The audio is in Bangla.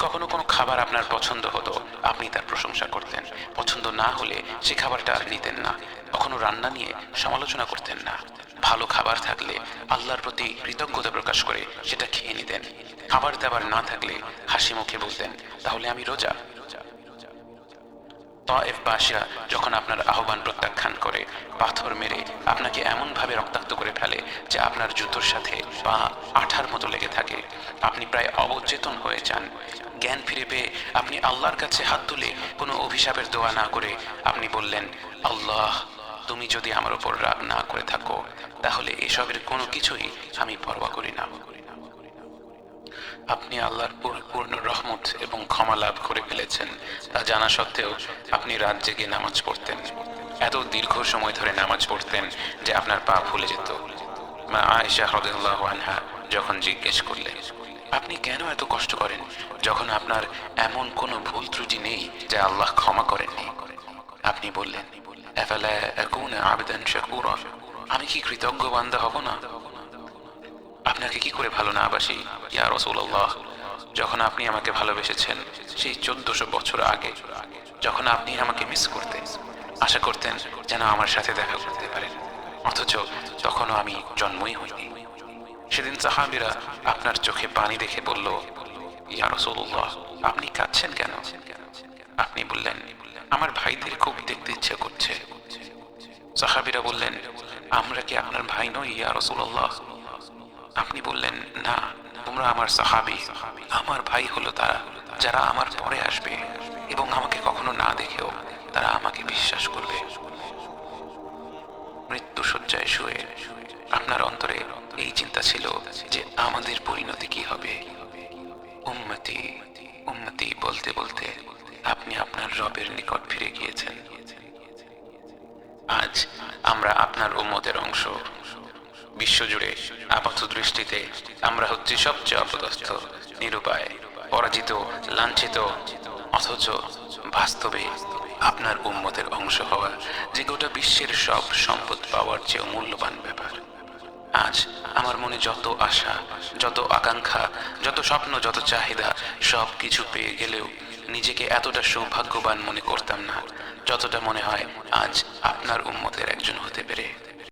কখনো কোনো খাবার আপনার পছন্দ হতো, আপনি তার প্রশংসা করতেন। পছন্দ না হলে সে খাবারটা আর নিতেন না। কখনো রান্না নিয়ে সমালোচনা করতেন না। ভালো খাবার থাকলে আল্লাহর প্রতি কৃতজ্ঞতা প্রকাশ করে সেটা খেয়ে নিতেন। খাবার দাবার না থাকলে হাসি মুখে বলতেন, তাহলে আমি রোজা। তায়েফবাসীরা যখন আপনার আহ্বান প্রত্যাখ্যান করে, পাথর মেরে আপনাকে এমনভাবে রক্তাক্ত করে ফেলে যে আপনার জুতোর সাথে পা আঠার মতো লেগে থাকে, আপনি প্রায় অবচেতন হয়ে যান। জ্ঞান ফিরে পেয়ে আপনি আল্লাহর কাছে হাত তুলে কোনো অভিশাপের দোয়া না করে আপনি বললেন, আল্লাহ, তুমি যদি আমার উপর রাগ না করে থাকো তাহলে এসবের কোনো কিছুই আমি পরোয়া করি না। আপনি আল্লাহর পরিপূর্ণ রহমত এবং ক্ষমা লাভ করে ফেলেছেন তা জানা সত্ত্বেও আপনি রাত জেগে নামাজ পড়তেন। এত দীর্ঘ সময় ধরে নামাজ পড়তেন যে আপনার পা ফুলে যেত। মা আয়েশা রাদিয়াল্লাহু আনহা যখন জিজ্ঞেস করলেন, আপনি কেন এত কষ্ট করেন যখন আপনার এমন কোনো ভুল ত্রুটি নেই যে আল্লাহ ক্ষমা করেননি? আপনি বললেন, আফালা আকুনা আবদান শাকুরা, আমি কি কৃতজ্ঞ বান্দা হব না? আপনাকে কি করে ভালো না বাসি ইয়া রাসূলুল্লাহ? যখন আপনি আমাকে ভালোবেসেছেন সেই 1400 বছর আগে, যখন আপনি আমাকে মিস করতেন, আশা করতেন যেন আমার সাথে দেখা করতে পারেন, অথচ তখনও আমি জন্মই হইনি। সেদিন সাহাবীরা আপনার চোখে পানি দেখে বলল, ইয়া রাসূলুল্লাহ, আপনি কাঁদছেন কেন? আপনি বললেন, আমার ভাইদের খুব দেখতে ইচ্ছে করছে। সাহাবীরা বললেন, আমরা কি আপনার ভাই নই ইয়া রাসূলুল্লাহ? আপনি বললেন, না, তোমরা আমার সাহাবী। আমার ভাই হলো তারা যারা আমার পরে আসবে এবং আমাকে কখনো না দেখেও তারা আমাকে বিশ্বাস করবে। মৃত্যু শয্যায় শুয়ে আপনার অন্তরে এই চিন্তা ছিল যে আমাদের পরিণতি কি হবে। উম্মতি উম্মতি বলতে বলতে আপনি আপনার রবের নিকট ফিরে গিয়েছেন। আজ আমরা আপনার উম্মতের অংশ। বিশ্বজুড়ে আপাত দৃষ্টিতে আমরা হচ্ছি সবচেয়ে অপদস্থ, নিরুপায়, পরাজিত, লাঞ্ছিত, অথচ বাস্তবে আপনার উম্মতের অংশ হওয়া যে গোটা বিশ্বের সব সম্পদ পাওয়ার চেয়েও মূল্যবান ব্যাপার। আজ আমার মনে যত আশা, যত আকাঙ্ক্ষা, যত স্বপ্ন, যত চাহিদা, সব কিছু পেয়ে গেলেও নিজেকে এতটা সৌভাগ্যবান মনে করতাম না যতটা মনে হয় আজ আপনার উম্মতের একজন হতে পেরে।